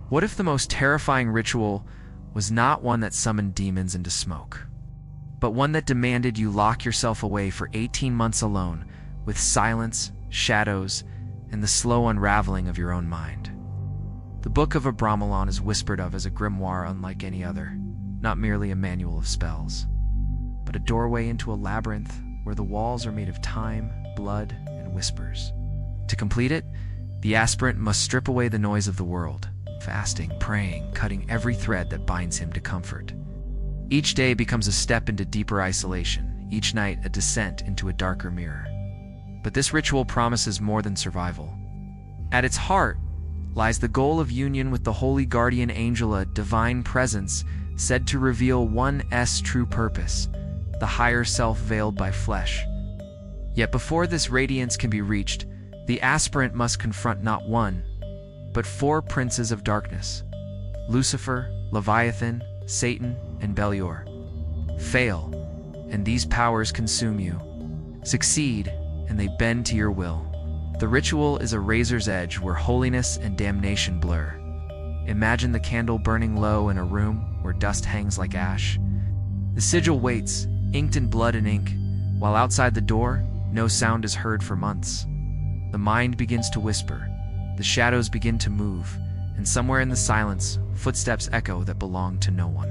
What if the most terrifying ritual was not one that summoned demons into smoke, but one that demanded you lock yourself away for 18 months alone with silence, shadows, and the slow unraveling of your own mind? The Book of Abramelon is whispered of as a grimoire unlike any other, not merely a manual of spells, but a doorway into a labyrinth where the walls are made of time, blood, and whispers. To complete it, the aspirant must strip away the noise of the world, fasting, praying, cutting every thread that binds him to comfort. Each day becomes a step into deeper isolation, each night a descent into a darker mirror. But this ritual promises more than survival. At its heart lies the goal of union with the holy guardian angel, a divine presence said to reveal one's true purpose, the higher self veiled by flesh. Yet before this radiance can be reached, the aspirant must confront not one, but 4 princes of darkness: Lucifer, Leviathan, Satan, and Beliar. Fail, and these powers consume you. Succeed, and they bend to your will. The ritual is a razor's edge where holiness and damnation blur. Imagine the candle burning low in a room where dust hangs like ash. The sigil waits, inked in blood and ink, while outside the door, no sound is heard for months. The mind begins to whisper, the shadows begin to move, and somewhere in the silence, footsteps echo that belong to no one.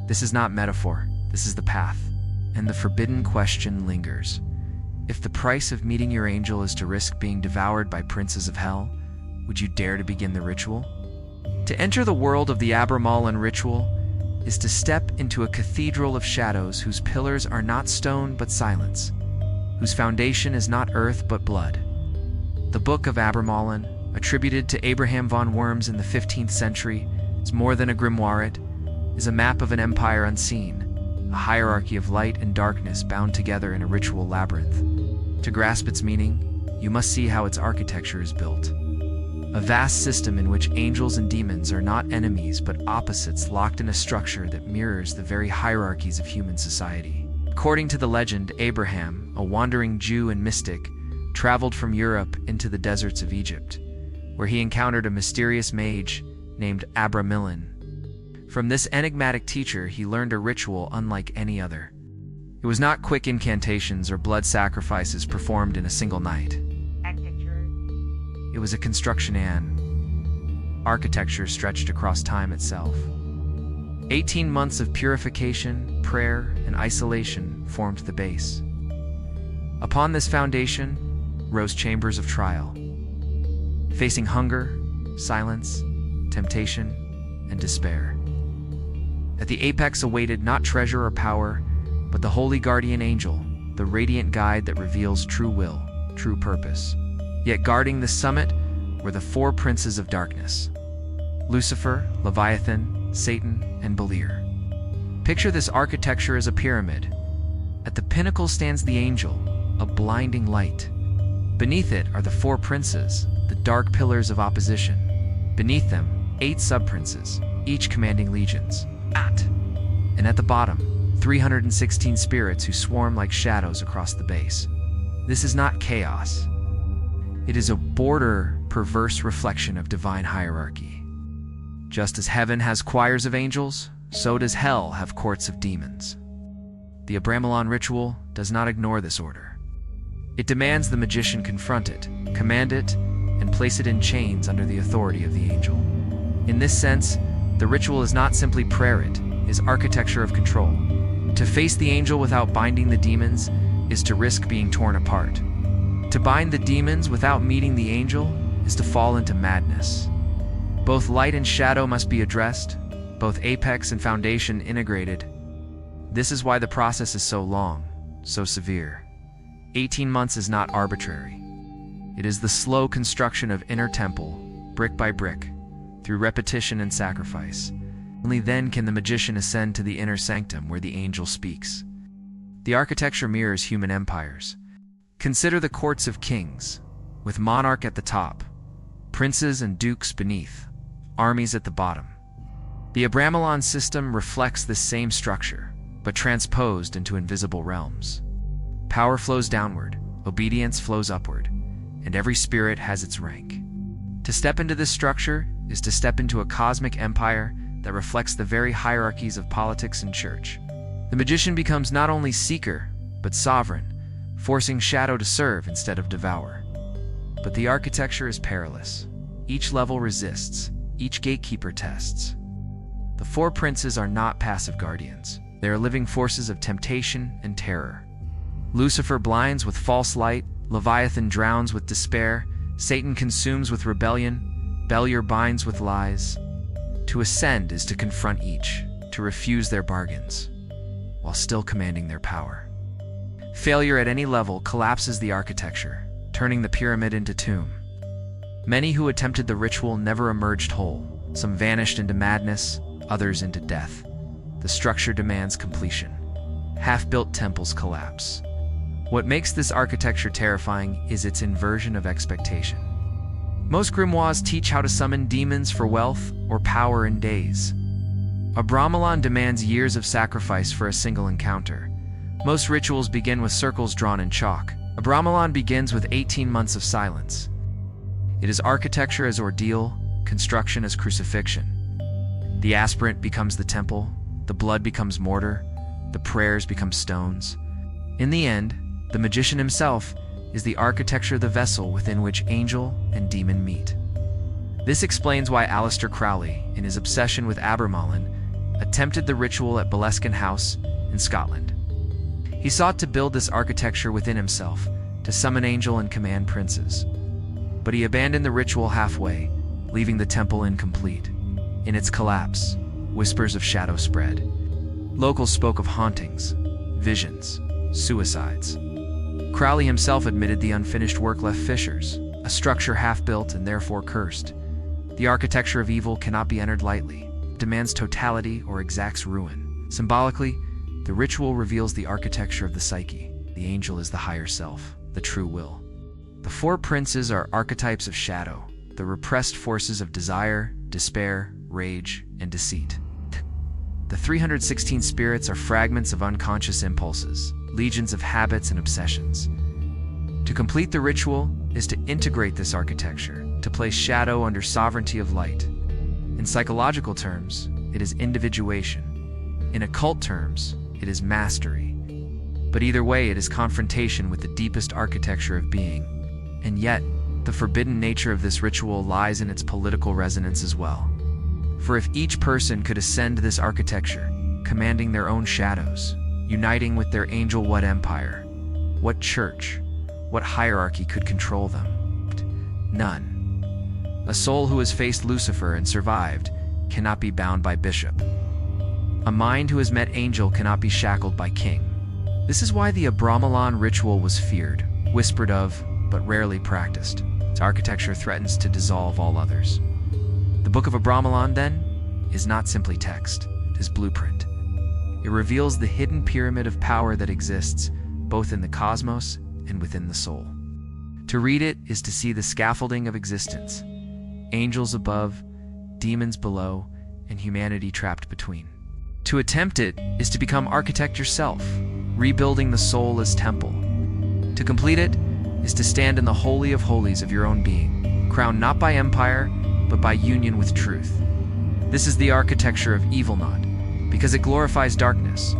This is not metaphor, this is the path, and the forbidden question lingers. If the price of meeting your angel is to risk being devoured by princes of hell, would you dare to begin the ritual? To enter the world of the Abramelon ritual is to step into a cathedral of shadows whose pillars are not stone but silence, whose foundation is not earth but blood. The Book of Abramelon, attributed to Abraham von Worms in the 15th century, is more than a grimoire. It is a map of an empire unseen, a hierarchy of light and darkness bound together in a ritual labyrinth. To grasp its meaning, you must see how its architecture is built. A vast system in which angels and demons are not enemies but opposites, locked in a structure that mirrors the very hierarchies of human society. According to the legend, Abraham, a wandering Jew and mystic, traveled from Europe into the deserts of Egypt, where he encountered a mysterious mage named Abramelon. From this enigmatic teacher, he learned a ritual unlike any other. It was not quick incantations or blood sacrifices performed in a single night. It was a construction and architecture stretched across time itself. 18 months of purification, prayer, and isolation formed the base. Upon this foundation rose chambers of trial, facing hunger, silence, temptation, and despair. At the apex awaited not treasure or power, but the holy guardian angel, the radiant guide that reveals true will, true purpose. Yet guarding the summit were the 4 princes of darkness: Lucifer, Leviathan, Satan, and Beliar. Picture this architecture as a pyramid. At the pinnacle stands the angel, a blinding light. Beneath it are the 4 princes, the dark pillars of opposition. Beneath them, 8 sub-princes, each commanding legions. And at the bottom, 316 spirits who swarm like shadows across the base. This is not chaos. It is a border, perverse reflection of divine hierarchy. Just as heaven has choirs of angels, so does hell have courts of demons. The Abramelon ritual does not ignore this order. It demands the magician confront it, command it, and place it in chains under the authority of the angel. In this sense, the ritual is not simply prayer, it is architecture of control. To face the angel without binding the demons is to risk being torn apart. To bind the demons without meeting the angel is to fall into madness. Both light and shadow must be addressed, both apex and foundation integrated. This is why the process is so long, so severe. 18 months is not arbitrary. It is the slow construction of inner temple, brick by brick, through repetition and sacrifice. Only then can the magician ascend to the inner sanctum where the angel speaks. The architecture mirrors human empires. Consider the courts of kings, with monarch at the top, princes and dukes beneath, armies at the bottom. The Abramelon system reflects this same structure, but transposed into invisible realms. Power flows downward, obedience flows upward, and every spirit has its rank. To step into this structure is to step into a cosmic empire that reflects the very hierarchies of politics and church. The magician becomes not only seeker, but sovereign, forcing shadow to serve instead of devour. But the architecture is perilous. Each level resists, each gatekeeper tests. The four princes are not passive guardians. They are living forces of temptation and terror. Lucifer blinds with false light, Leviathan drowns with despair, Satan consumes with rebellion, Beliar binds with lies. To ascend is to confront each, to refuse their bargains, while still commanding their power. Failure at any level collapses the architecture, turning the pyramid into tomb. Many who attempted the ritual never emerged whole. Some vanished into madness, others into death. The structure demands completion. Half-built temples collapse. What makes this architecture terrifying is its inversion of expectation. Most grimoires teach how to summon demons for wealth or power in days. Abramelon demands years of sacrifice for a single encounter. Most rituals begin with circles drawn in chalk. Abramelon begins with 18 months of silence. It is architecture as ordeal, construction as crucifixion. The aspirant becomes the temple, the blood becomes mortar, the prayers become stones. In the end, the magician himself is the architecture of the vessel within which angel and demon meet. This explains why Aleister Crowley, in his obsession with Abramelon, attempted the ritual at Beliar House in Scotland. He sought to build this architecture within himself, to summon angel and command princes. But he abandoned the ritual halfway, leaving the temple incomplete. In its collapse, whispers of shadow spread. Locals spoke of hauntings, visions, suicides. Crowley himself admitted the unfinished work left fissures, a structure half-built and therefore cursed. The architecture of evil cannot be entered lightly, demands totality or exacts ruin. Symbolically, the ritual reveals the architecture of the psyche. The angel is the higher self, the true will. The four princes are archetypes of shadow, the repressed forces of desire, despair, rage, and deceit. The 316 spirits are fragments of unconscious impulses, legions of habits and obsessions. To complete the ritual is to integrate this architecture, to place shadow under sovereignty of light. In psychological terms, it is individuation. In occult terms, it is mastery. But either way, it is confrontation with the deepest architecture of being. And yet, the forbidden nature of this ritual lies in its political resonance as well. For if each person could ascend this architecture, commanding their own shadows, uniting with their angel, what empire, what church, what hierarchy could control them? None. A soul who has faced Lucifer and survived cannot be bound by bishop. A mind who has met angel cannot be shackled by king. This is why the Abramelon ritual was feared, whispered of, but rarely practiced. Its architecture threatens to dissolve all others. The Book of Abramelon, then, is not simply text, it is blueprint. It reveals the hidden pyramid of power that exists, both in the cosmos and within the soul. To read it is to see the scaffolding of existence, angels above, demons below, and humanity trapped between. To attempt it is to become architect yourself, rebuilding the soul as temple. To complete it is to stand in the holy of holies of your own being, crowned not by empire, but by union with truth. This is the architecture of evil, not because it glorifies darkness,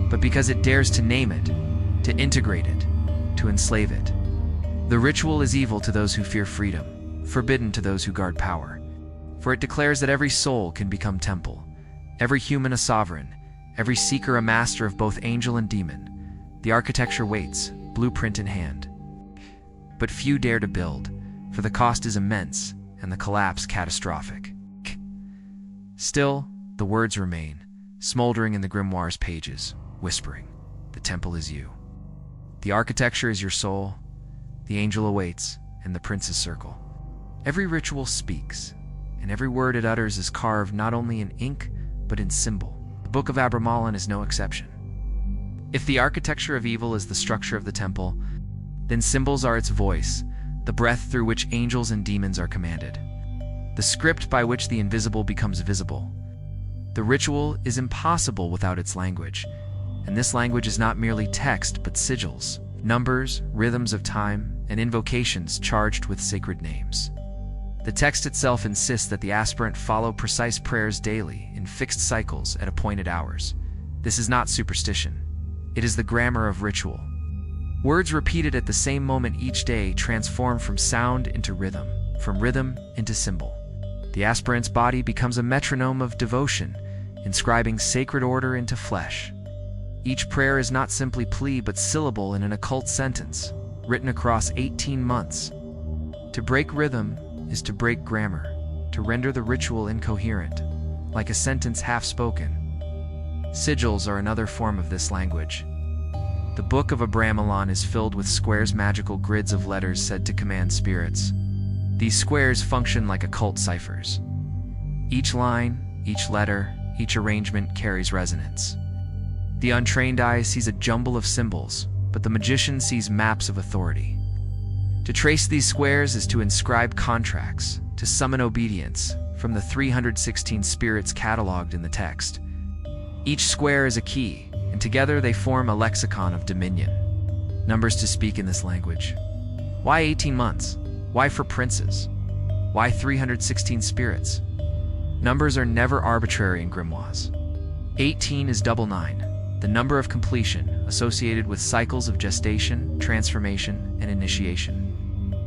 but because it dares to name it, to integrate it, to enslave it. The ritual is evil to those who fear freedom, forbidden to those who guard power. For it declares that every soul can become temple, every human a sovereign, every seeker a master of both angel and demon. The architecture waits, blueprint in hand. But few dare to build, for the cost is immense and the collapse catastrophic. Still, the words remain, smoldering in the grimoire's pages, whispering, "The temple is you. The architecture is your soul, the angel awaits, and the prince's circle." Every ritual speaks, and every word it utters is carved not only in ink, but in symbol. The Book of Abramelon is no exception. If the architecture of evil is the structure of the temple, then symbols are its voice, the breath through which angels and demons are commanded, the script by which the invisible becomes visible. The ritual is impossible without its language, and this language is not merely text but sigils, numbers, rhythms of time, and invocations charged with sacred names. The text itself insists that the aspirant follow precise prayers daily in fixed cycles at appointed hours. This is not superstition. It is the grammar of ritual. Words repeated at the same moment each day transform from sound into rhythm, from rhythm into symbol. The aspirant's body becomes a metronome of devotion, inscribing sacred order into flesh. Each prayer is not simply plea but syllable in an occult sentence, written across 18 months. To break rhythm is to break grammar, to render the ritual incoherent, like a sentence half-spoken. Sigils are another form of this language. The Book of Abramelon is filled with squares, magical grids of letters said to command spirits. These squares function like occult ciphers. Each line, each letter, each arrangement carries resonance. The untrained eye sees a jumble of symbols, but the magician sees maps of authority. To trace these squares is to inscribe contracts, to summon obedience from the 316 spirits cataloged in the text. Each square is a key, and together they form a lexicon of dominion. Numbers to speak in this language. Why 18 months? Why for princes? Why 316 spirits? Numbers are never arbitrary in grimoires. 18 is double 9, the number of completion associated with cycles of gestation, transformation, and initiation.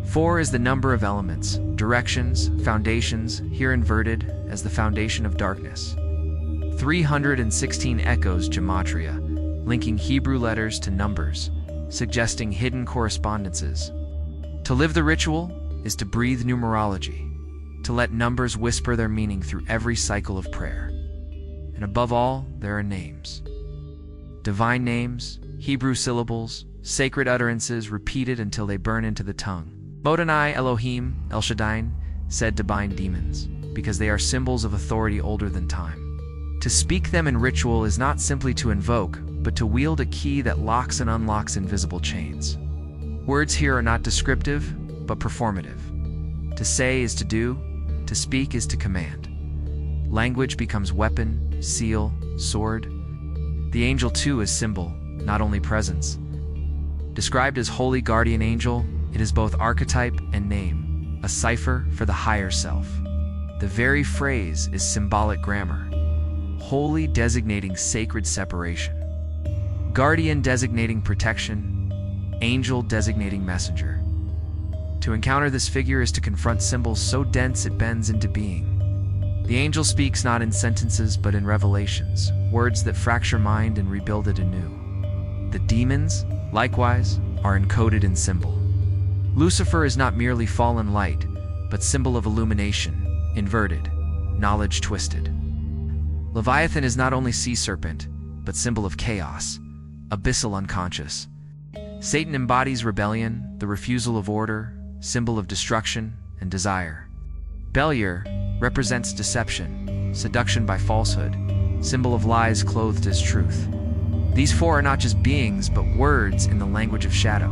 4 is the number of elements, directions, foundations, here inverted as the foundation of darkness. 316 echoes gematria, linking Hebrew letters to numbers, suggesting hidden correspondences. To live the ritual is to breathe numerology, to let numbers whisper their meaning through every cycle of prayer. And above all, there are names. Divine names, Hebrew syllables, sacred utterances repeated until they burn into the tongue. Modonai, Elohim, El Shaddai, said to bind demons, because they are symbols of authority older than time. To speak them in ritual is not simply to invoke, but to wield a key that locks and unlocks invisible chains. Words here are not descriptive, but performative. To say is to do, to speak is to command. Language becomes weapon, seal, sword. The angel too is symbol, not only presence. Described as holy guardian angel, it is both archetype and name, a cipher for the higher self. The very phrase is symbolic grammar. Holy designating sacred separation. Guardian designating protection. Angel designating messenger. To encounter this figure is to confront symbols so dense it bends into being. The angel speaks not in sentences but in revelations, words that fracture mind and rebuild it anew. The demons, likewise, are encoded in symbol. Lucifer is not merely fallen light, but symbol of illumination, inverted, knowledge twisted. Leviathan is not only sea serpent, but symbol of chaos, abyssal unconscious. Satan embodies rebellion, the refusal of order, symbol of destruction and desire. Beliar represents deception, seduction by falsehood, symbol of lies clothed as truth. These four are not just beings, but words in the language of shadow.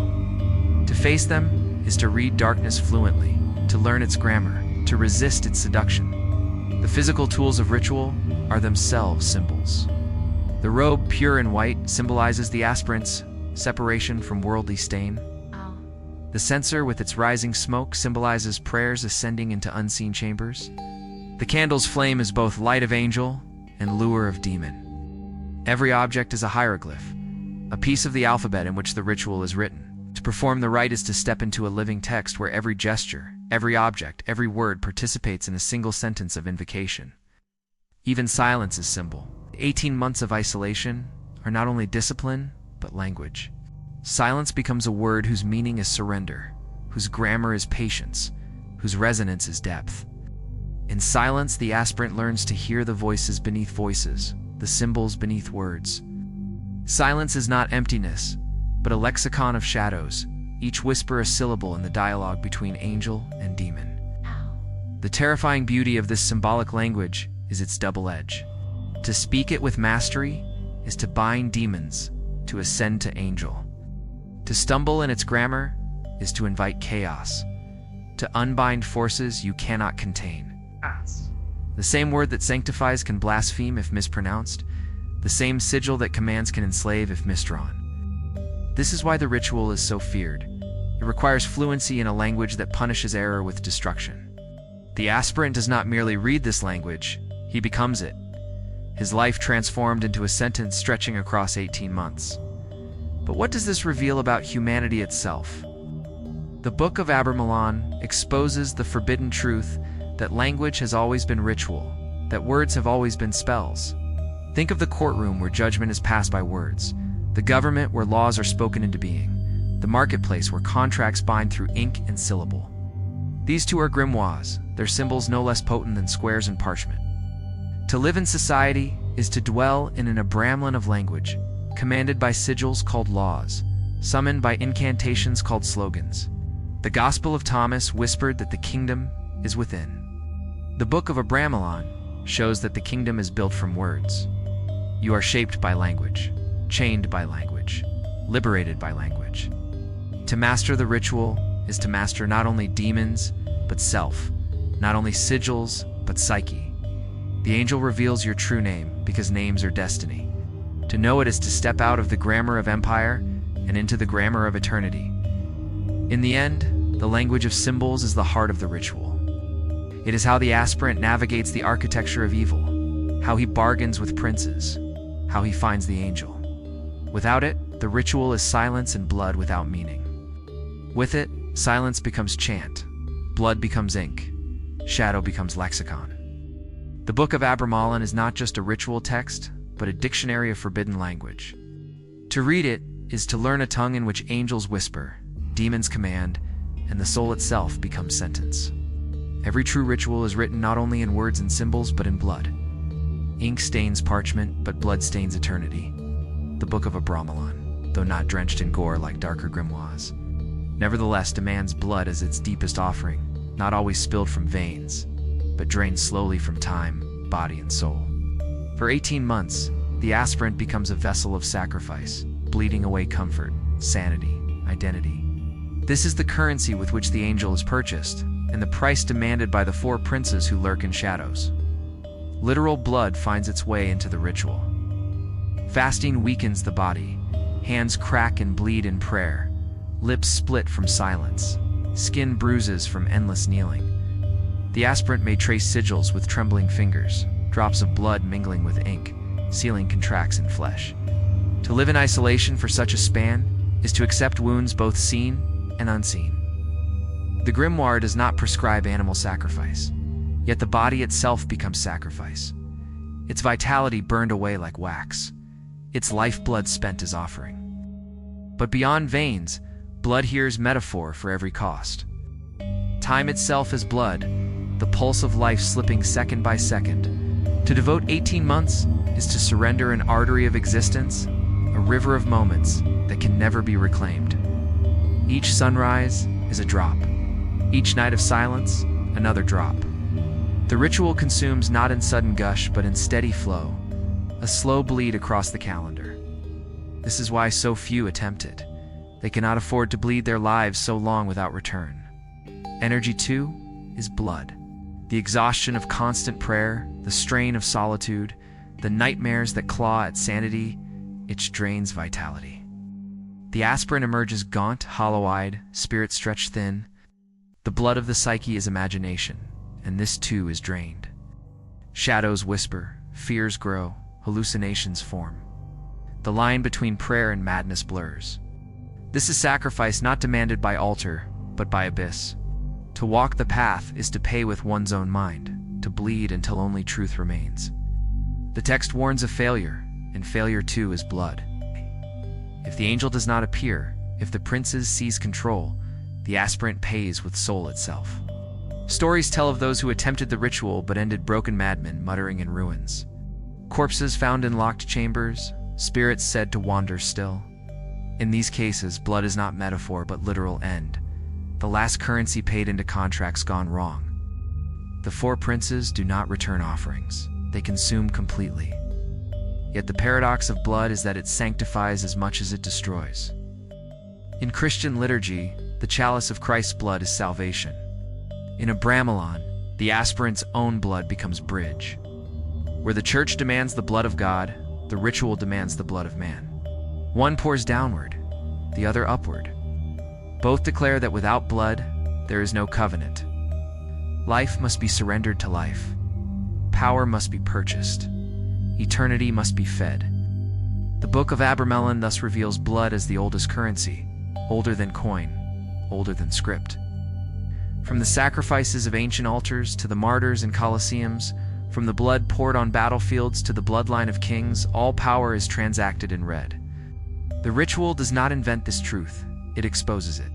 To face them is to read darkness fluently, to learn its grammar, to resist its seduction. The physical tools of ritual are themselves symbols. The robe, pure and white, symbolizes the aspirant's separation from worldly stain. The censer with its rising smoke symbolizes prayers ascending into unseen chambers. The candle's flame is both light of angel and lure of demon. Every object is a hieroglyph, a piece of the alphabet in which the ritual is written. To perform the rite is to step into a living text where every gesture, every object, every word participates in a single sentence of invocation. Even silence is symbol. 18 months of isolation are not only discipline, but language. Silence becomes a word whose meaning is surrender, whose grammar is patience, whose resonance is depth. In silence, the aspirant learns to hear the voices beneath voices, the symbols beneath words. Silence is not emptiness, but a lexicon of shadows, each whisper a syllable in the dialogue between angel and demon. The terrifying beauty of this symbolic language is its double edge. To speak it with mastery is to bind demons, to ascend to angel. To stumble in its grammar is to invite chaos, to unbind forces you cannot contain. The same word that sanctifies can blaspheme if mispronounced, the same sigil that commands can enslave if misdrawn. This is why the ritual is so feared. It requires fluency in a language that punishes error with destruction. The aspirant does not merely read this language, he becomes it. His life transformed into a sentence stretching across 18 months. But what does this reveal about humanity itself? The Book of Abramelon exposes the forbidden truth that language has always been ritual, that words have always been spells. Think of the courtroom where judgment is passed by words, the government where laws are spoken into being, the marketplace where contracts bind through ink and syllable. These two are grimoires, their symbols no less potent than squares and parchment. To live in society is to dwell in an Abramelon of language, commanded by sigils called laws, summoned by incantations called slogans. The Gospel of Thomas whispered that the kingdom is within. The Book of Abramelon shows that the kingdom is built from words. You are shaped by language, chained by language, liberated by language. To master the ritual is to master not only demons, but self, not only sigils, but psyche. The angel reveals your true name because names are destiny. To know it is to step out of the grammar of empire and into the grammar of eternity. In the end, the language of symbols is the heart of the ritual. It is how the aspirant navigates the architecture of evil, how he bargains with princes, how he finds the angel. Without it, the ritual is silence and blood without meaning. With it, silence becomes chant, blood becomes ink, shadow becomes lexicon. The Book of Abramelon is not just a ritual text, but a dictionary of forbidden language. To read it is to learn a tongue in which angels whisper, demons command, and the soul itself becomes sentence. Every true ritual is written not only in words and symbols, but in blood. Ink stains parchment, but blood stains eternity. The Book of Abramelon, though not drenched in gore like darker grimoires, nevertheless demands blood as its deepest offering, not always spilled from veins, but drained slowly from time, body, and soul. For 18 months, the aspirant becomes a vessel of sacrifice, bleeding away comfort, sanity, identity. This is the currency with which the angel is purchased, and the price demanded by the four princes who lurk in shadows. Literal blood finds its way into the ritual. Fasting weakens the body, hands crack and bleed in prayer, lips split from silence, skin bruises from endless kneeling. The aspirant may trace sigils with trembling fingers, drops of blood mingling with ink, sealing contracts in flesh. To live in isolation for such a span is to accept wounds both seen and unseen. The grimoire does not prescribe animal sacrifice, yet the body itself becomes sacrifice. Its vitality burned away like wax, its lifeblood spent as offering. But beyond veins, blood here is metaphor for every cost. Time itself is blood, the pulse of life slipping second by second. To devote 18 months is to surrender an artery of existence, a river of moments that can never be reclaimed. Each sunrise is a drop. Each night of silence, another drop. The ritual consumes not in sudden gush, but in steady flow, a slow bleed across the calendar. This is why so few attempt it. They cannot afford to bleed their lives so long without return. Energy, too, is blood. The exhaustion of constant prayer, the strain of solitude, the nightmares that claw at sanity, it drains vitality. The aspirant emerges gaunt, hollow-eyed, spirit stretched thin. The blood of the psyche is imagination, and this too is drained. Shadows whisper, fears grow, hallucinations form. The line between prayer and madness blurs. This is sacrifice not demanded by altar, but by abyss. To walk the path is to pay with one's own mind, to bleed until only truth remains. The text warns of failure, and failure too is blood. If the angel does not appear, if the princes seize control, the aspirant pays with soul itself. Stories tell of those who attempted the ritual but ended broken madmen muttering in ruins. Corpses found in locked chambers, spirits said to wander still. In these cases, blood is not metaphor but literal end. The last currency paid into contracts gone wrong. The four princes do not return offerings. They consume completely. Yet the paradox of blood is that it sanctifies as much as it destroys. In Christian liturgy, the chalice of Christ's blood is salvation. In Abramelon, the aspirant's own blood becomes bridge. Where the church demands the blood of God, the ritual demands the blood of man. One pours downward, the other upward. Both declare that without blood, there is no covenant. Life must be surrendered to life. Power must be purchased. Eternity must be fed. The Book of Abramelon thus reveals blood as the oldest currency, older than coin, older than script. From the sacrifices of ancient altars to the martyrs and colosseums, from the blood poured on battlefields to the bloodline of kings, all power is transacted in red. The ritual does not invent this truth, it exposes it.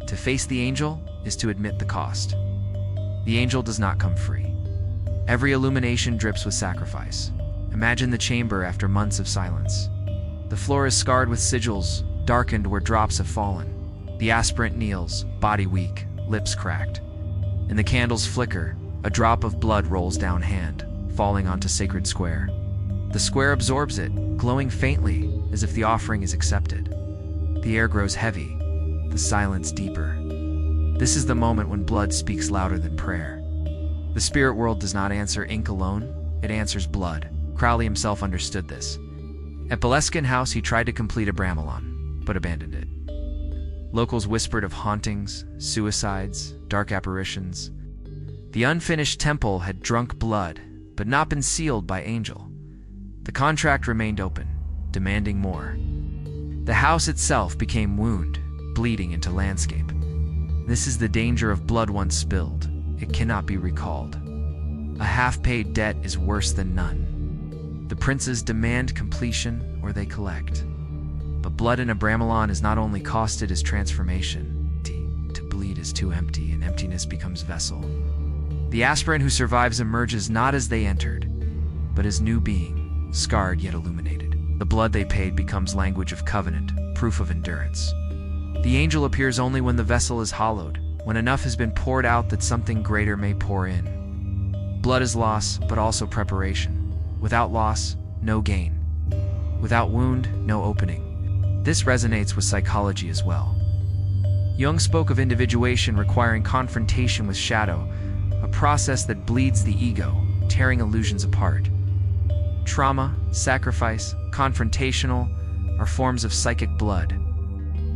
To face the angel is to admit the cost. The angel does not come free. Every illumination drips with sacrifice. Imagine the chamber after months of silence. The floor is scarred with sigils, darkened where drops have fallen. The aspirant kneels, body weak, lips cracked. And the candles flicker, a drop of blood rolls down hand, falling onto sacred square. The square absorbs it, glowing faintly, as if the offering is accepted. The air grows heavy, the silence deeper. This is the moment when blood speaks louder than prayer. The spirit world does not answer ink alone, it answers blood. Crowley himself understood this. At Boleskine House he tried to complete Abramelon, but abandoned it. Locals whispered of hauntings, suicides, dark apparitions. The unfinished temple had drunk blood, but not been sealed by angel. The contract remained open, demanding more. The house itself became wound, bleeding into landscape. This is the danger of blood once spilled. It cannot be recalled. A half-paid debt is worse than none. The princes demand completion or they collect. But blood in Abramelon is not only cost, it is transformation. To bleed is too empty, and emptiness becomes vessel. The aspirant who survives emerges not as they entered, but as new being, scarred yet illuminated. The blood they paid becomes language of covenant, proof of endurance. The angel appears only when the vessel is hollowed, when enough has been poured out that something greater may pour in. Blood is loss, but also preparation. Without loss, no gain. Without wound, no opening. This resonates with psychology as well. Jung spoke of individuation requiring confrontation with shadow, a process that bleeds the ego, tearing illusions apart. Trauma, sacrifice, confrontational are forms of psychic blood.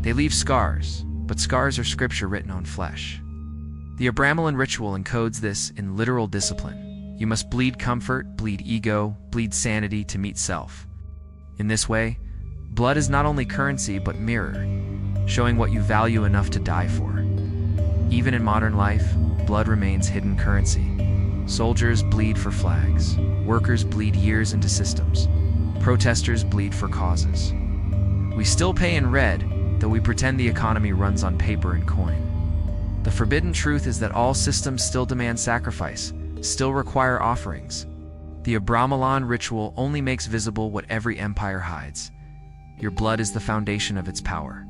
They leave scars, but scars are scripture written on flesh. The Abramelon ritual encodes this in literal discipline. You must bleed comfort, bleed ego, bleed sanity to meet self. In this way, blood is not only currency but mirror, showing what you value enough to die for. Even in modern life, blood remains hidden currency. Soldiers bleed for flags. Workers bleed years into systems. Protesters bleed for causes. We still pay in red, though we pretend the economy runs on paper and coin. The forbidden truth is that all systems still demand sacrifice, still require offerings. The Abramelon ritual only makes visible what every empire hides. Your blood is the foundation of its power.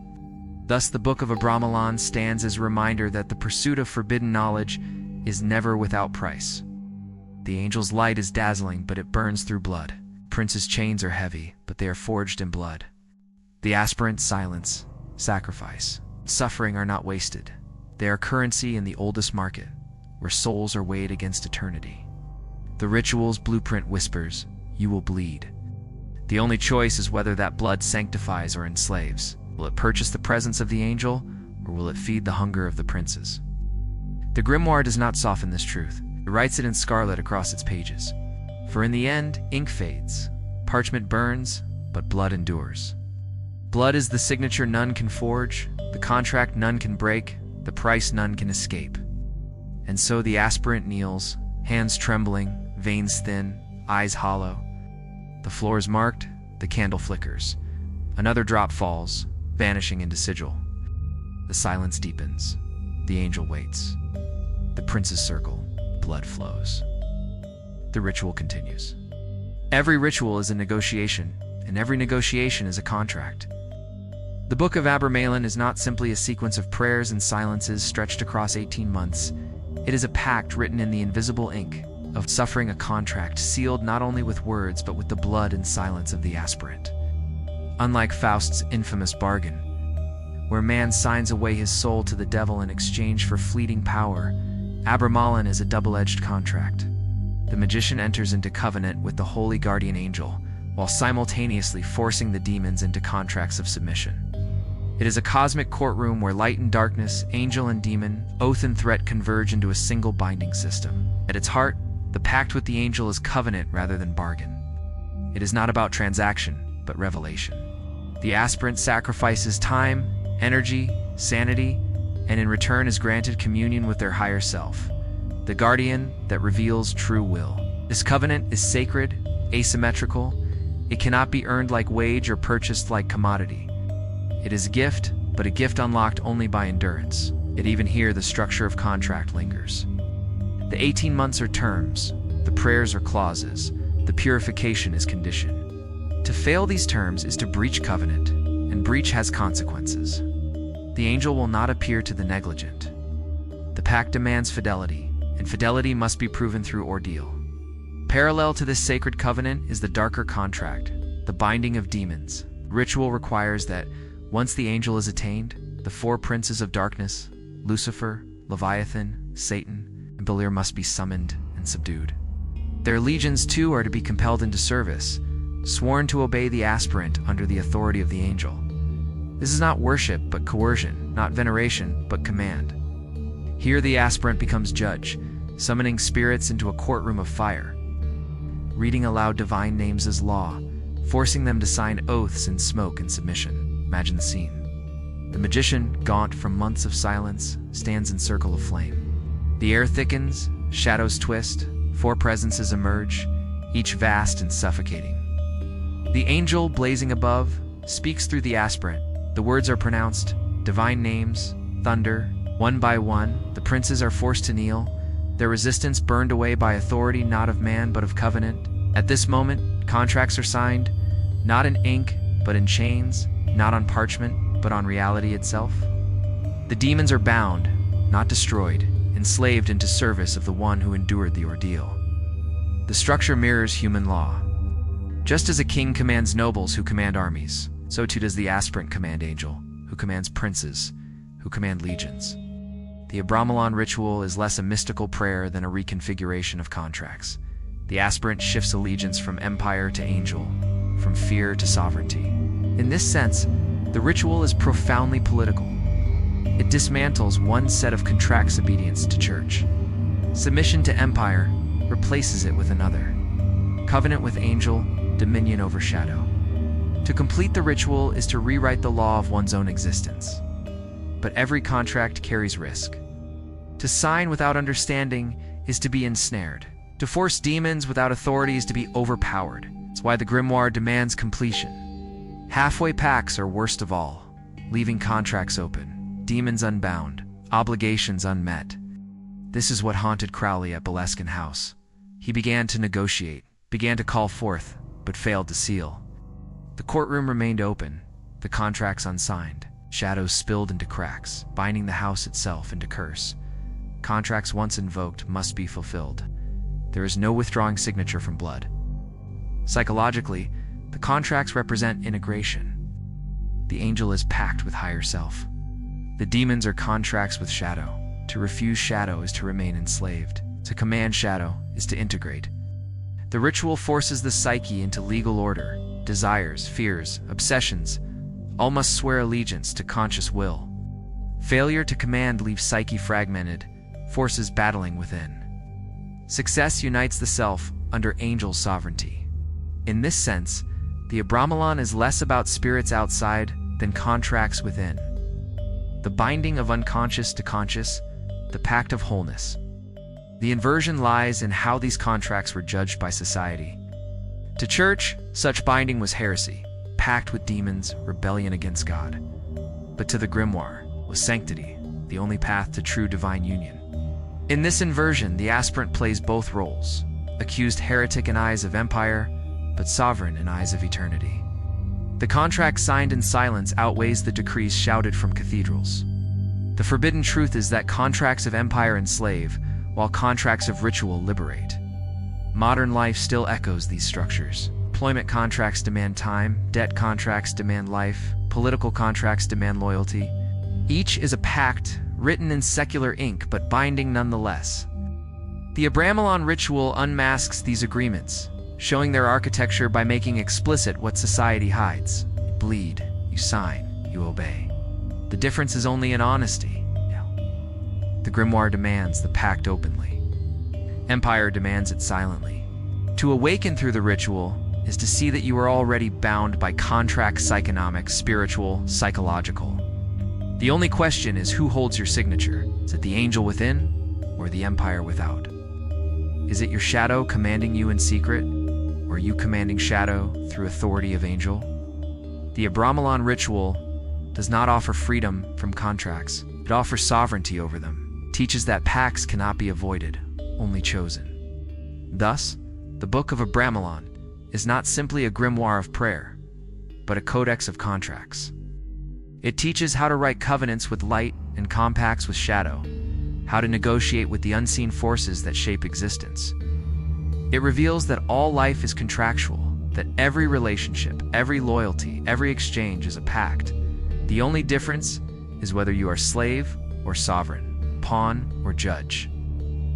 Thus, the Book of Abramelon stands as a reminder that the pursuit of forbidden knowledge is never without price. The angel's light is dazzling, but it burns through blood. Prince's chains are heavy, but they are forged in blood. The aspirant's silence, sacrifice, suffering are not wasted. They are currency in the oldest market, where souls are weighed against eternity. The ritual's blueprint whispers, "You will bleed." The only choice is whether that blood sanctifies or enslaves. Will it purchase the presence of the angel, or will it feed the hunger of the princes? The Grimoire does not soften this truth. It writes it in scarlet across its pages. For in the end, ink fades, parchment burns, but blood endures. Blood is the signature none can forge, the contract none can break, the price none can escape. And so the aspirant kneels, hands trembling, veins thin, eyes hollow. The floor is marked, the candle flickers. Another drop falls, vanishing into sigil. The silence deepens. The angel waits. The princes circle. Blood flows. The ritual continues. Every ritual is a negotiation, and every negotiation is a contract. The Book of Abramelon is not simply a sequence of prayers and silences stretched across 18 months. It is a pact written in the invisible ink of suffering, a contract sealed not only with words but with the blood and silence of the aspirant. Unlike Faust's infamous bargain, where man signs away his soul to the devil in exchange for fleeting power, Abramelon is a double-edged contract. The magician enters into covenant with the holy guardian angel, while simultaneously forcing the demons into contracts of submission. It is a cosmic courtroom where light and darkness, angel and demon, oath and threat converge into a single binding system. At its heart, the pact with the angel is covenant rather than bargain. It is not about transaction, but revelation. The aspirant sacrifices time, energy, sanity, and in return is granted communion with their higher self, the guardian that reveals true will. This covenant is sacred, asymmetrical. It cannot be earned like wage or purchased like commodity. It is a gift, but a gift unlocked only by endurance. Yet even here the structure of contract lingers. The 18 months are terms, the prayers are clauses, the purification is condition. To fail these terms is to breach covenant, and breach has consequences. The angel will not appear to the negligent. The pact demands fidelity, and fidelity must be proven through ordeal. Parallel to this sacred covenant is the darker contract, the binding of demons. Ritual requires that, once the angel is attained, the four princes of darkness, Lucifer, Leviathan, Satan, and Beliar must be summoned and subdued. Their legions too are to be compelled into service, sworn to obey the aspirant under the authority of the angel. This is not worship but coercion, not veneration but command. Here the aspirant becomes judge, summoning spirits into a courtroom of fire, reading aloud divine names as law, forcing them to sign oaths in smoke and submission. Imagine the scene. The magician, gaunt from months of silence, stands in circle of flame. The air thickens, shadows twist, four presences emerge, each vast and suffocating. The angel, blazing above, speaks through the aspirant. The words are pronounced, divine names, thunder. One by one, the princes are forced to kneel, their resistance burned away by authority not of man but of covenant. At this moment, contracts are signed, not in ink but in chains, not on parchment but on reality itself. The demons are bound, not destroyed, enslaved into service of the one who endured the ordeal. The structure mirrors human law. Just as a king commands nobles who command armies, so too does the aspirant command angel, who commands princes, who command legions. The Abramelon ritual is less a mystical prayer than a reconfiguration of contracts. The aspirant shifts allegiance from empire to angel, from fear to sovereignty. In this sense, the ritual is profoundly political. It dismantles one set of contracts obedience to church. Submission to empire replaces it with another. Covenant with angel, dominion over shadow. To complete the ritual is to rewrite the law of one's own existence. But every contract carries risk. To sign without understanding is to be ensnared. To force demons without authority is to be overpowered. It's why the Grimoire demands completion. Halfway pacts are worst of all, leaving contracts open, demons unbound, obligations unmet. This is what haunted Crowley at Boleskine House. He began to negotiate, began to call forth, but failed to seal. The courtroom remained open, the contracts unsigned. Shadows spilled into cracks, binding the house itself into curse. Contracts once invoked must be fulfilled. There is no withdrawing signature from blood. Psychologically, the contracts represent integration. The angel is pact with higher self. The demons are contracts with shadow. To refuse shadow is to remain enslaved. To command shadow is to integrate. The ritual forces the psyche into legal order. Desires, fears, obsessions, all must swear allegiance to conscious will. Failure to command leaves psyche fragmented, forces battling within. Success unites the self under angel sovereignty. In this sense, the Abramelon is less about spirits outside than contracts within. The binding of unconscious to conscious, the pact of wholeness. The inversion lies in how these contracts were judged by society. To church, such binding was heresy, pact with demons, rebellion against God. But to the grimoire was sanctity, the only path to true divine union. In this inversion, the aspirant plays both roles, accused heretic in eyes of empire, but sovereign in eyes of eternity. The contract signed in silence outweighs the decrees shouted from cathedrals. The forbidden truth is that contracts of empire enslave, while contracts of ritual liberate. Modern life still echoes these structures. Employment contracts demand time, debt contracts demand life, political contracts demand loyalty. Each is a pact, written in secular ink but binding nonetheless. The Abramelon ritual unmasks these agreements, showing their architecture by making explicit what society hides. You bleed, you sign, you obey. The difference is only in honesty. The grimoire demands the pact openly. Empire demands it silently. To awaken through the ritual is to see that you are already bound by contracts, psychonomic, spiritual, psychological. The only question is who holds your signature. Is it the angel within or the empire without? Is it your shadow commanding you in secret, or you commanding shadow through authority of angel? The Abramelon ritual does not offer freedom from contracts. It offers sovereignty over them, teaches that pacts cannot be avoided, only chosen. Thus, the Book of Abramelon is not simply a grimoire of prayer, but a codex of contracts. It teaches how to write covenants with light and compacts with shadow, how to negotiate with the unseen forces that shape existence. It reveals that all life is contractual, that every relationship, every loyalty, every exchange is a pact. The only difference is whether you are slave or sovereign, pawn or judge.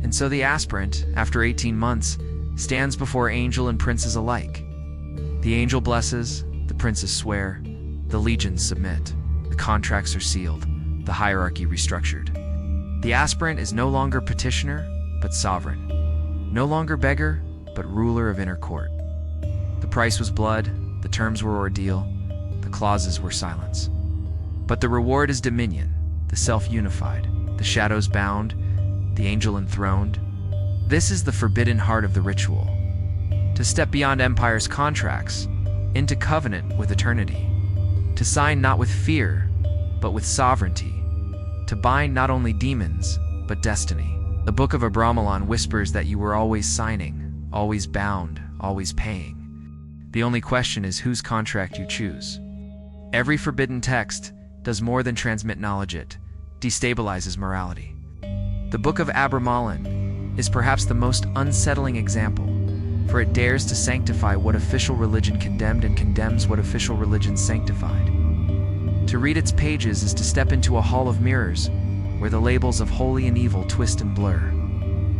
And so the aspirant, after 18 months, stands before angel and princes alike. The angel blesses, the princes swear, the legions submit, the contracts are sealed, the hierarchy restructured. The aspirant is no longer petitioner, but sovereign, no longer beggar, but ruler of inner court. The price was blood, the terms were ordeal, the clauses were silence. But the reward is dominion, the self unified, the shadows bound, the angel enthroned. This is the forbidden heart of the ritual. To step beyond empire's contracts, into covenant with eternity. To sign not with fear, but with sovereignty. To bind not only demons, but destiny. The Book of Abramelon whispers that you were always signing, always bound, always paying. The only question is whose contract you choose. Every forbidden text does more than transmit knowledge, it destabilizes morality. The Book of Abramelon is perhaps the most unsettling example, for it dares to sanctify what official religion condemned and condemns what official religion sanctified. To read its pages is to step into a hall of mirrors, where the labels of holy and evil twist and blur,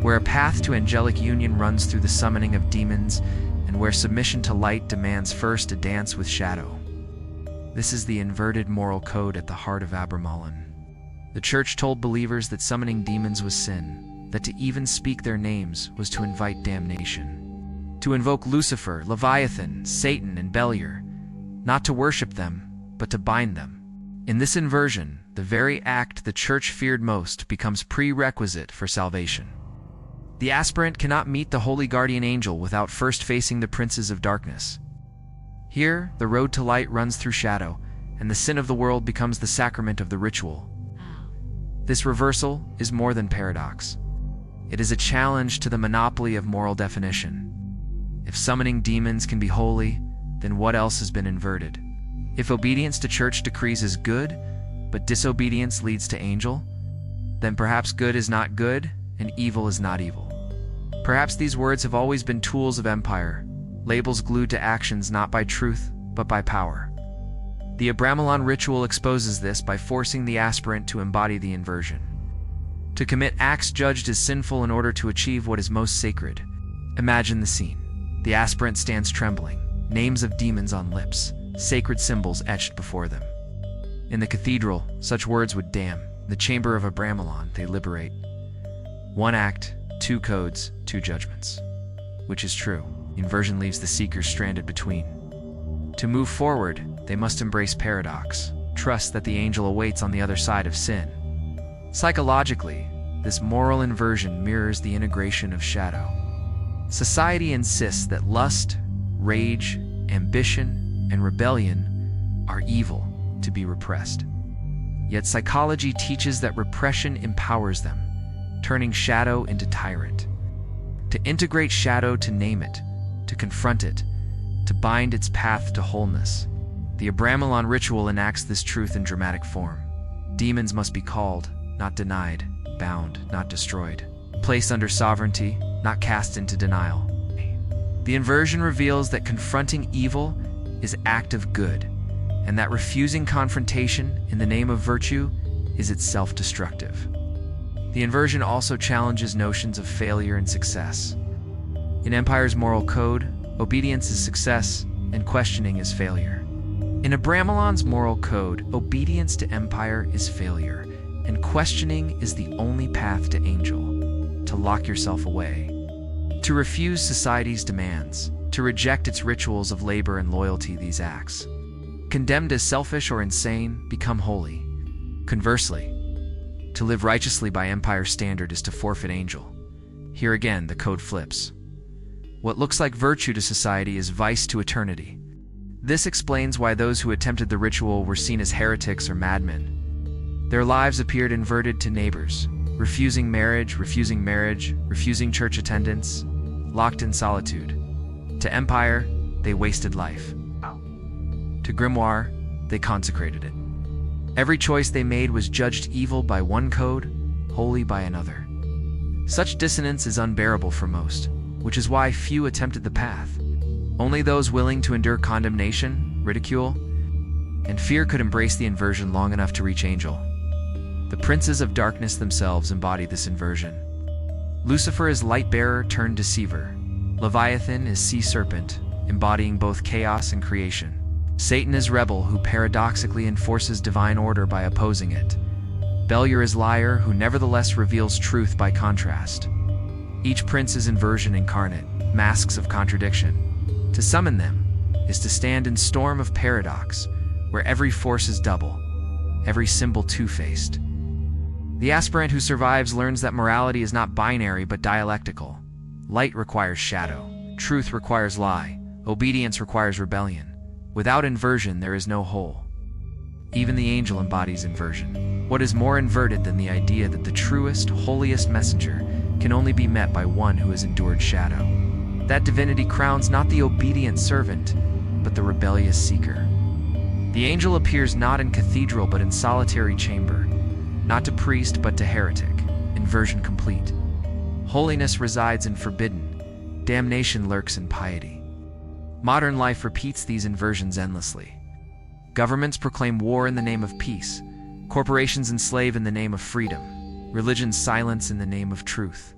where a path to angelic union runs through the summoning of demons, and where submission to light demands first a dance with shadow. This is the inverted moral code at the heart of Abramelon. The church told believers that summoning demons was sin, that to even speak their names was to invite damnation. To invoke Lucifer, Leviathan, Satan, and Beliar, not to worship them, but to bind them. In this inversion, the very act the church feared most becomes prerequisite for salvation. The aspirant cannot meet the holy guardian angel without first facing the princes of darkness. Here, the road to light runs through shadow, and the sin of the world becomes the sacrament of the ritual. This reversal is more than paradox. It is a challenge to the monopoly of moral definition. If summoning demons can be holy, then what else has been inverted? If obedience to church decrees is good, but disobedience leads to angel, then perhaps good is not good, and evil is not evil. Perhaps these words have always been tools of empire, labels glued to actions not by truth, but by power. The Abramelon ritual exposes this by forcing the aspirant to embody the inversion. To commit acts judged as sinful in order to achieve what is most sacred. Imagine the scene. The aspirant stands trembling, names of demons on lips, sacred symbols etched before them. In the cathedral, such words would damn. The chamber of Abramelon, they liberate. One act, two codes, two judgments. Which is true. Inversion leaves the seekers stranded between. To move forward, they must embrace paradox, trust that the angel awaits on the other side of sin. Psychologically, this moral inversion mirrors the integration of shadow. Society insists that lust, rage, ambition, and rebellion are evil, to be repressed. Yet psychology teaches that repression empowers them, turning shadow into tyrant. To integrate shadow, to name it, to confront it, to bind its path to wholeness. The Abramelon ritual enacts this truth in dramatic form. Demons must be called, not denied, bound, not destroyed, placed under sovereignty, not cast into denial. The inversion reveals that confronting evil is act of good, and that refusing confrontation in the name of virtue is itself destructive. The inversion also challenges notions of failure and success. In Empire's moral code, obedience is success and questioning is failure. In Abramelon's moral code, obedience to empire is failure, and questioning is the only path to angel. To lock yourself away, to refuse society's demands, to reject its rituals of labor and loyalty, these acts, condemned as selfish or insane, become holy. Conversely, to live righteously by empire's standard is to forfeit angel. Here again, the code flips. What looks like virtue to society is vice to eternity. This explains why those who attempted the ritual were seen as heretics or madmen. Their lives appeared inverted to neighbors, refusing marriage, refusing church attendance, locked in solitude. To empire, they wasted life. To grimoire, they consecrated it. Every choice they made was judged evil by one code, holy by another. Such dissonance is unbearable for most, which is why few attempted the path. Only those willing to endure condemnation, ridicule, and fear could embrace the inversion long enough to reach angel. The princes of darkness themselves embody this inversion. Lucifer is light-bearer turned deceiver. Leviathan is sea serpent, embodying both chaos and creation. Satan is rebel who paradoxically enforces divine order by opposing it. Beliar is liar who nevertheless reveals truth by contrast. Each prince is inversion incarnate, masks of contradiction. To summon them is to stand in storm of paradox, where every force is double, every symbol two-faced. The aspirant who survives learns that morality is not binary but dialectical. Light requires shadow, truth requires lie, obedience requires rebellion. Without inversion, there is no whole. Even the angel embodies inversion. What is more inverted than the idea that the truest, holiest messenger can only be met by one who has endured shadow? That divinity crowns not the obedient servant, but the rebellious seeker. The angel appears not in cathedral but in solitary chamber, not to priest but to heretic, inversion complete. Holiness resides in forbidden, damnation lurks in piety. Modern life repeats these inversions endlessly. Governments proclaim war in the name of peace. Corporations enslave in the name of freedom. Religions silence in the name of truth.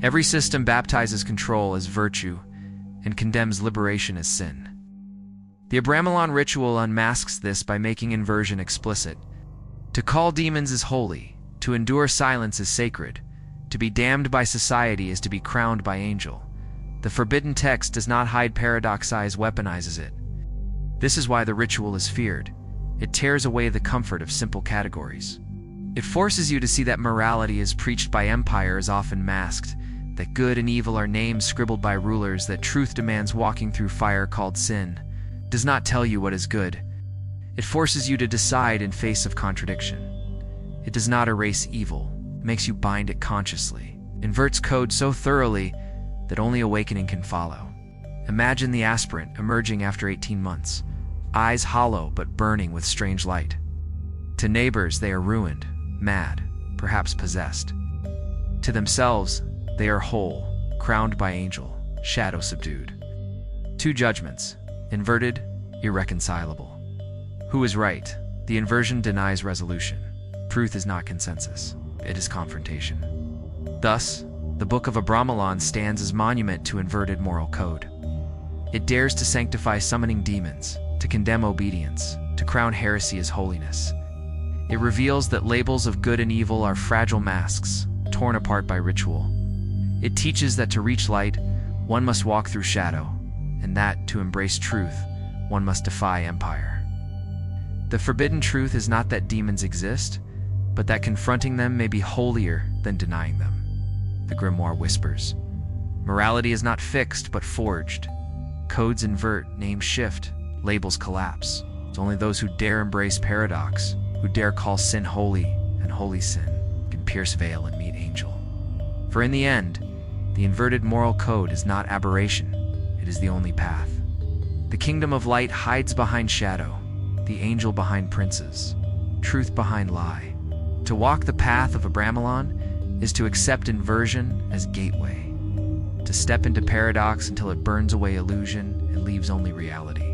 Every system baptizes control as virtue and condemns liberation as sin. The Abramelon ritual unmasks this by making inversion explicit. To call demons is holy, to endure silence is sacred, to be damned by society is to be crowned by angel. The forbidden text does not hide paradox, weaponizes it. This is why the ritual is feared. It tears away the comfort of simple categories. It forces you to see that morality as preached by empire is often masked, that good and evil are names scribbled by rulers, that truth demands walking through fire called sin. It does not tell you what is good. It forces you to decide in face of contradiction. It does not erase evil, it makes you bind it consciously, inverts code so thoroughly that only awakening can follow. Imagine the aspirant emerging after 18 months, eyes hollow but burning with strange light. To neighbors, they are ruined, mad, perhaps possessed. To themselves, they are whole, crowned by angel, shadow subdued. Two judgments, inverted, irreconcilable. Who is right? The inversion denies resolution. Truth is not consensus, it is confrontation. Thus, the Book of Abramelon stands as monument to inverted moral code. It dares to sanctify summoning demons, to condemn obedience, to crown heresy as holiness. It reveals that labels of good and evil are fragile masks, torn apart by ritual. It teaches that to reach light, one must walk through shadow, and that, to embrace truth, one must defy empire. The forbidden truth is not that demons exist, but that confronting them may be holier than denying them. The Grimoire whispers, morality is not fixed but forged. Codes invert, names shift, labels collapse. It's only those who dare embrace paradox, who dare call sin holy and holy sin, can pierce veil and meet angel. For in the end, the inverted moral code is not aberration, it is the only path. The kingdom of light hides behind shadow, the angel behind princes, truth behind lie. To walk the path of Abramelon is to accept inversion as gateway, to step into paradox until it burns away illusion and leaves only reality.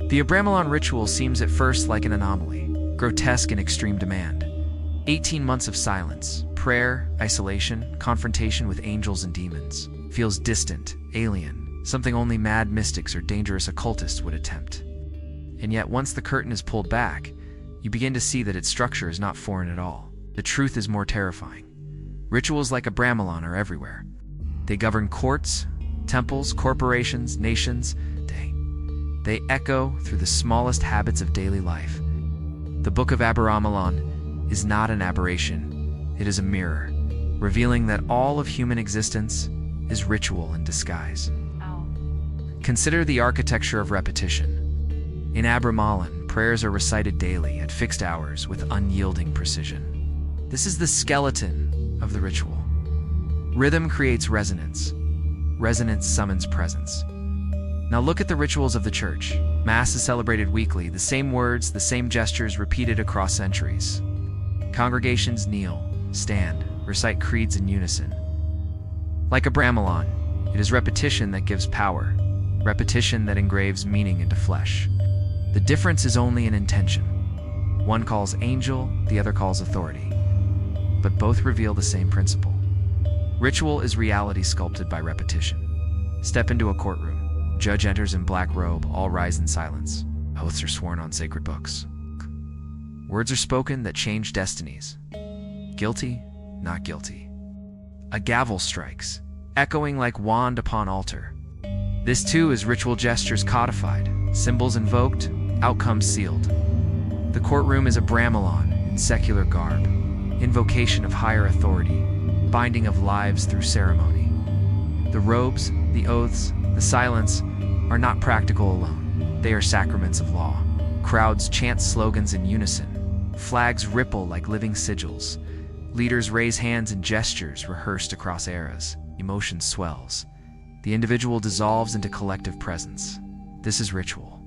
The Abramelon ritual seems at first like an anomaly, grotesque in extreme demand. 18 months of silence, prayer, isolation, confrontation with angels and demons. Feels distant, alien, something only mad mystics or dangerous occultists would attempt. And yet, once the curtain is pulled back, you begin to see that its structure is not foreign at all. The truth is more terrifying. Rituals like Abramelon are everywhere. They govern courts, temples, corporations, nations. They echo through the smallest habits of daily life. The Book of Abramelon is not an aberration. It is a mirror, revealing that all of human existence is ritual in disguise. Consider the architecture of repetition. In Abramelon, prayers are recited daily at fixed hours with unyielding precision. This is the skeleton of the ritual. Rhythm creates resonance. Resonance summons presence. Now look at the rituals of the church. Mass is celebrated weekly, the same words, the same gestures repeated across centuries. Congregations kneel, stand, recite creeds in unison. Like Abramelon, it is repetition that gives power, repetition that engraves meaning into flesh. The difference is only in intention. One calls angel, the other calls authority. But both reveal the same principle. Ritual is reality sculpted by repetition. Step into a courtroom. Judge enters in black robe, all rise in silence. Oaths are sworn on sacred books. Words are spoken that change destinies. Guilty, not guilty. A gavel strikes, echoing like wand upon altar. This too is ritual gestures codified, symbols invoked, outcomes sealed. The courtroom is Abramelon in secular garb, invocation of higher authority, binding of lives through ceremony. The robes, the oaths, the silence are not practical alone. They are sacraments of law. Crowds chant slogans in unison. Flags ripple like living sigils. Leaders raise hands in gestures rehearsed across eras. Emotion swells. The individual dissolves into collective presence. This is ritual.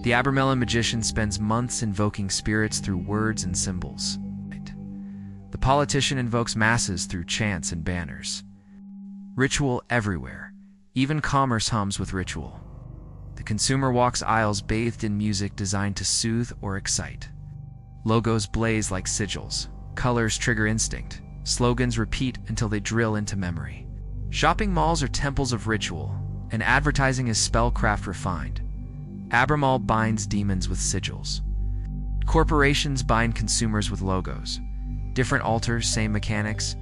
The Abramelon magician spends months invoking spirits through words and symbols. The politician invokes masses through chants and banners. Ritual everywhere. Even commerce hums with ritual. The consumer walks aisles bathed in music designed to soothe or excite. Logos blaze like sigils. Colors trigger instinct. Slogans repeat until they drill into memory. Shopping malls are temples of ritual, and advertising is spellcraft refined. Abramelon binds demons with sigils. Corporations bind consumers with logos. Different altars, same mechanics.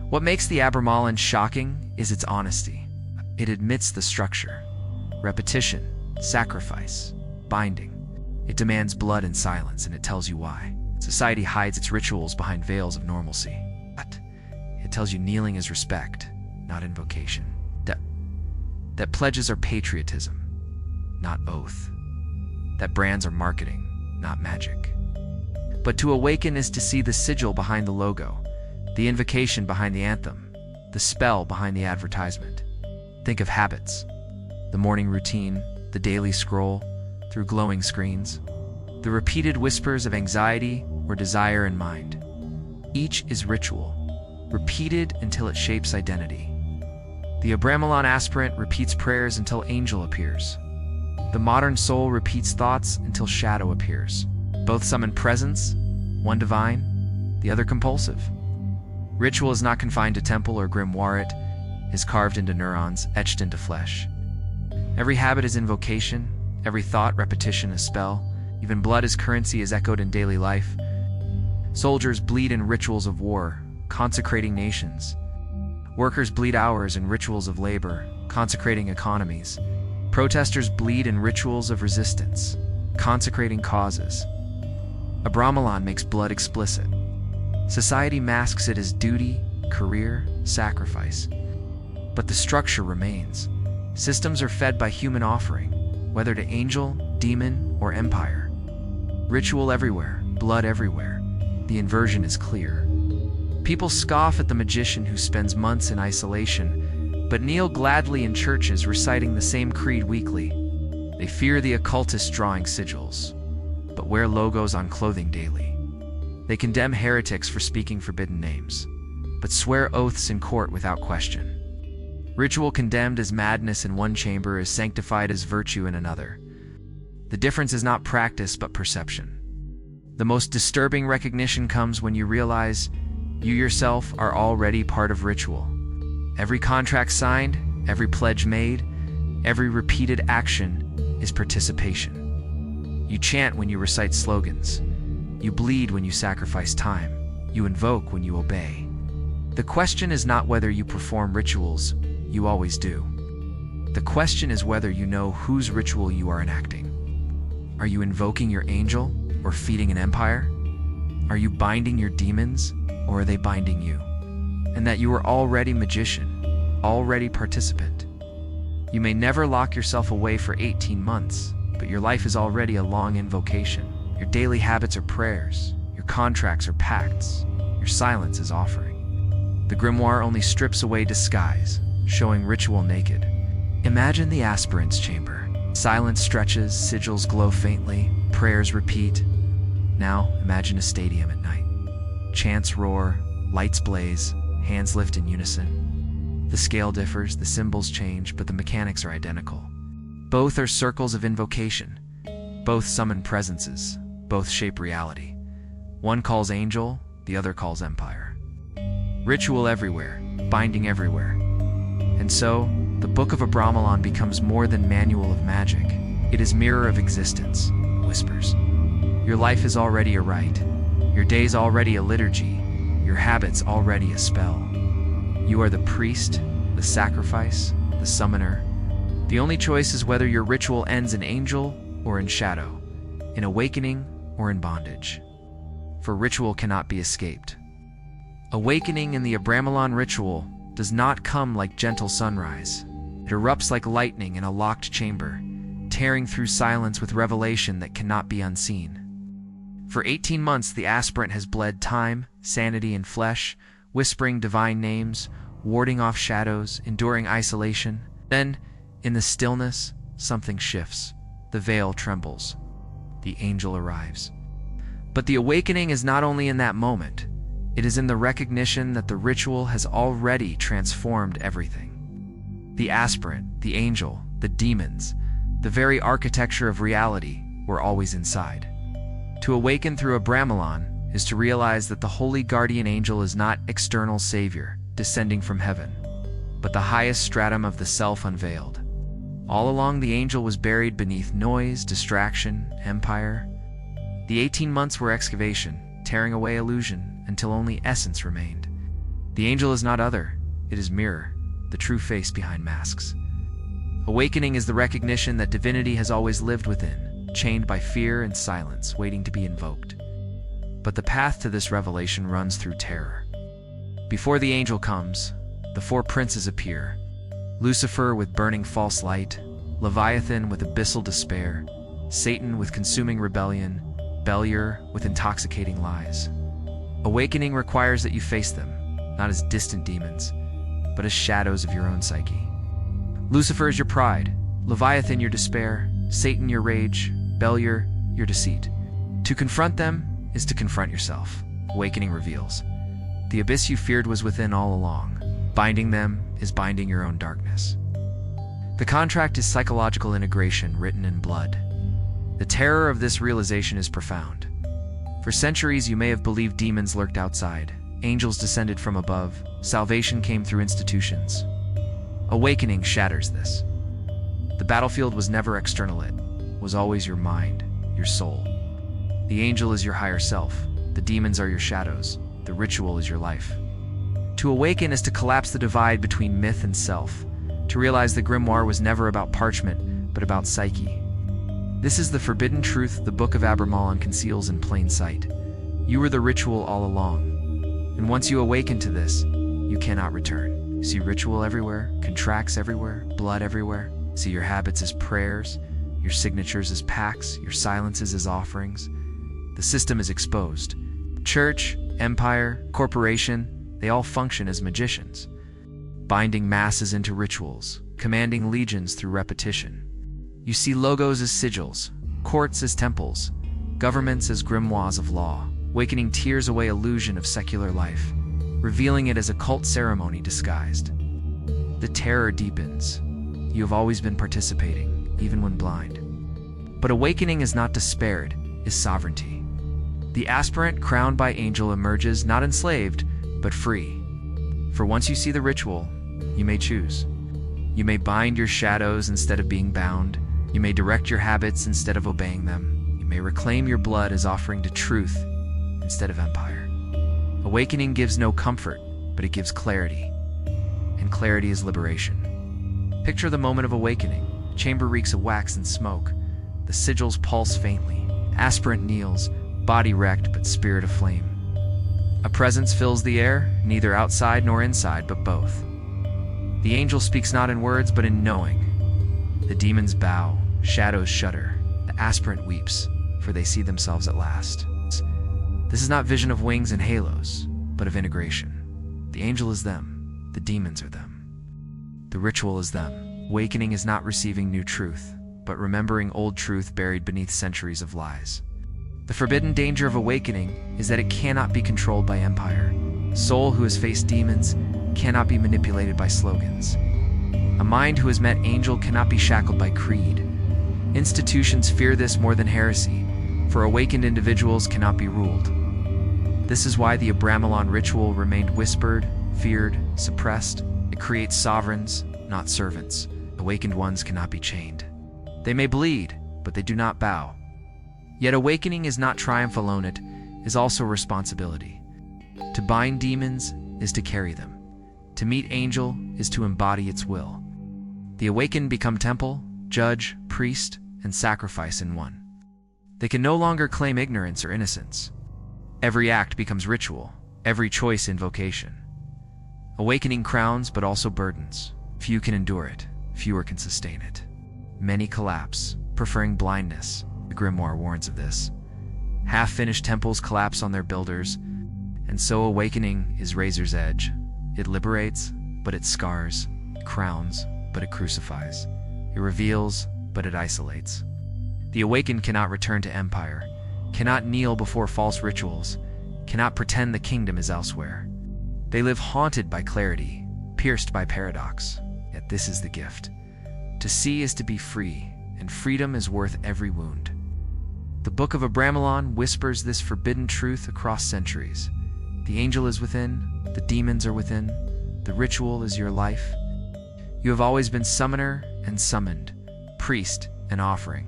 What makes the Abramelon shocking is its honesty. It admits the structure. Repetition, sacrifice, binding. It demands blood and silence, and it tells you why. Society hides its rituals behind veils of normalcy. But it tells you kneeling is respect, not invocation. That pledges are patriotism, not oath. That brands are marketing, not magic. But to awaken is to see the sigil behind the logo, the invocation behind the anthem, the spell behind the advertisement. Think of habits, the morning routine, the daily scroll through glowing screens, the repeated whispers of anxiety or desire in mind. Each is ritual, repeated until it shapes identity. The Abramelon aspirant repeats prayers until angel appears. The modern soul repeats thoughts until shadow appears. Both summon presence, one divine, the other compulsive. Ritual is not confined to temple or grimoire. It is carved into neurons, etched into flesh. Every habit is invocation, every thought, repetition, a spell. Even blood as currency is echoed in daily life. Soldiers bleed in rituals of war, consecrating nations. Workers bleed hours in rituals of labor, consecrating economies. Protesters bleed in rituals of resistance, consecrating causes. Abramelon makes blood explicit. Society masks it as duty, career, sacrifice. But the structure remains. Systems are fed by human offering, whether to angel, demon, or empire. Ritual everywhere, blood everywhere. The inversion is clear. People scoff at the magician who spends months in isolation, but kneel gladly in churches reciting the same creed weekly. They fear the occultist drawing sigils, but wear logos on clothing daily. They condemn heretics for speaking forbidden names, but swear oaths in court without question. Ritual condemned as madness in one chamber is sanctified as virtue in another. The difference is not practice but perception. The most disturbing recognition comes when you realize you yourself are already part of ritual. Every contract signed, every pledge made, every repeated action is participation. You chant when you recite slogans. You bleed when you sacrifice time. You invoke when you obey. The question is not whether you perform rituals, you always do. The question is whether you know whose ritual you are enacting. Are you invoking your angel or feeding an empire? Are you binding your demons or are they binding you? And that you are already magician, already participant. You may never lock yourself away for 18 months, but your life is already a long invocation. Your daily habits are prayers, your contracts are pacts, your silence is offering. The grimoire only strips away disguise, showing ritual naked. Imagine the aspirant's chamber. Silence stretches, sigils glow faintly, prayers repeat. Now imagine a stadium at night. Chants roar, lights blaze, hands lift in unison. The scale differs, the symbols change, but the mechanics are identical. Both are circles of invocation. Both summon presences. Both shape reality. One calls angel, the other calls empire. Ritual everywhere, binding everywhere. And so, the Book of Abramelon becomes more than manual of magic. It is mirror of existence, whispers. Your life is already a rite. Your day's already a liturgy. Your habits already a spell. You are the priest, the sacrifice, the summoner. The only choice is whether your ritual ends in angel or in shadow, in awakening or in bondage. For ritual cannot be escaped. Awakening in the Abramelon ritual does not come like gentle sunrise. It erupts like lightning in a locked chamber, tearing through silence with revelation that cannot be unseen. For 18 months, the aspirant has bled time, sanity, and flesh, whispering divine names, warding off shadows, enduring isolation. Then, in the stillness, something shifts. The veil trembles. The angel arrives. But the awakening is not only in that moment. It is in the recognition that the ritual has already transformed everything. The aspirant, the angel, the demons, the very architecture of reality were always inside. To awaken through Abramelon is to realize that the holy guardian angel is not external savior descending from heaven, but the highest stratum of the self unveiled. All along, the angel was buried beneath noise, distraction, empire. The 18 months were excavation, tearing away illusion until only essence remained. The angel is not other, it is mirror, the true face behind masks. Awakening is the recognition that divinity has always lived within, chained by fear and silence, waiting to be invoked. But the path to this revelation runs through terror. Before the angel comes, the four princes appear. Lucifer with burning false light, Leviathan with abyssal despair, Satan with consuming rebellion, Beliar with intoxicating lies. Awakening requires that you face them, not as distant demons, but as shadows of your own psyche. Lucifer is your pride, Leviathan your despair, Satan your rage, Beliar your deceit. To confront them is to confront yourself. Awakening reveals. The abyss you feared was within all along. Binding them is binding your own darkness. The contract is psychological integration written in blood. The terror of this realization is profound. For centuries, you may have believed demons lurked outside, angels descended from above, salvation came through institutions. Awakening shatters this. The battlefield was never external, it was always your mind, your soul. The angel is your higher self, the demons are your shadows, the ritual is your life. To awaken is to collapse the divide between myth and self, to realize the grimoire was never about parchment, but about psyche. This is the forbidden truth the Book of Abramelon conceals in plain sight. You were the ritual all along. And once you awaken to this, you cannot return. You see ritual everywhere, contracts everywhere, blood everywhere. See your habits as prayers, your signatures as pacts, your silences as offerings. The system is exposed. Church, empire, corporation, they all function as magicians, binding masses into rituals, commanding legions through repetition. You see logos as sigils, courts as temples, governments as grimoires of law, awakening tears away illusion of secular life, revealing it as a cult ceremony disguised. The terror deepens. You have always been participating, even when blind. But awakening is not despaired, is sovereignty. The aspirant crowned by angel emerges not enslaved, but free. For once you see the ritual, you may choose. You may bind your shadows instead of being bound. You may direct your habits instead of obeying them. You may reclaim your blood as offering to truth instead of empire. Awakening gives no comfort, but it gives clarity. And clarity is liberation. Picture the moment of awakening. The chamber reeks of wax and smoke. The sigils pulse faintly. Aspirant kneels, body wrecked but spirit aflame. A presence fills the air, neither outside nor inside, but both. The angel speaks not in words, but in knowing. The demons bow, shadows shudder. The aspirant weeps, for they see themselves at last. This is not vision of wings and halos, but of integration. The angel is them, the demons are them. The ritual is them. Awakening is not receiving new truth, but remembering old truth buried beneath centuries of lies. The forbidden danger of awakening is that it cannot be controlled by empire. A soul who has faced demons cannot be manipulated by slogans. A mind who has met angel cannot be shackled by creed. Institutions fear this more than heresy, for awakened individuals cannot be ruled. This is why the Abramelon ritual remained whispered, feared, suppressed. It creates sovereigns, not servants. Awakened ones cannot be chained. They may bleed, but they do not bow. Yet awakening is not triumph alone, it is also responsibility. To bind demons is to carry them. To meet angel is to embody its will. The awakened become temple, judge, priest, and sacrifice in one. They can no longer claim ignorance or innocence. Every act becomes ritual, every choice invocation. Awakening crowns, but also burdens. Few can endure it, fewer can sustain it. Many collapse, preferring blindness. The Grimoire warns of this. Half-finished temples collapse on their builders, and so awakening is razor's edge. It liberates, but it scars. It crowns, but it crucifies. It reveals, but it isolates. The awakened cannot return to empire, cannot kneel before false rituals, cannot pretend the kingdom is elsewhere. They live haunted by clarity, pierced by paradox. Yet this is the gift. To see is to be free, and freedom is worth every wound. The Book of Abramelon whispers this forbidden truth across centuries. The angel is within, the demons are within, the ritual is your life. You have always been summoner and summoned, priest and offering.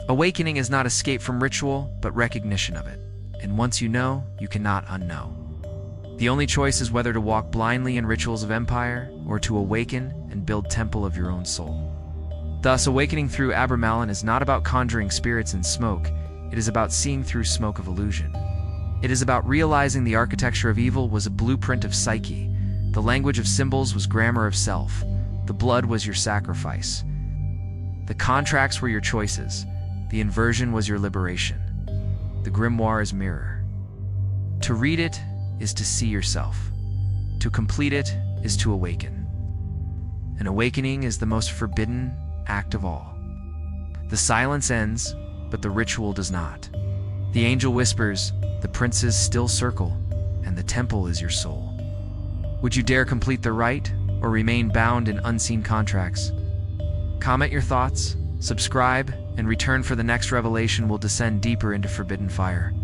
Awakening is not escape from ritual, but recognition of it. And once you know, you cannot unknow. The only choice is whether to walk blindly in rituals of empire, or to awaken and build temple of your own soul. Thus, awakening through Abramelon is not about conjuring spirits in smoke, it is about seeing through smoke of illusion. It is about realizing the architecture of evil was a blueprint of psyche, the language of symbols was grammar of self, the blood was your sacrifice. The contracts were your choices, the inversion was your liberation. The grimoire is mirror. To read it is to see yourself. To complete it is to awaken. An awakening is the most forbidden act of all. The silence ends, but the ritual does not. The angel whispers, the princes still circle, and the temple is your soul. Would you dare complete the rite, or remain bound in unseen contracts? Comment your thoughts, subscribe, and return for the next revelation will descend deeper into forbidden fire.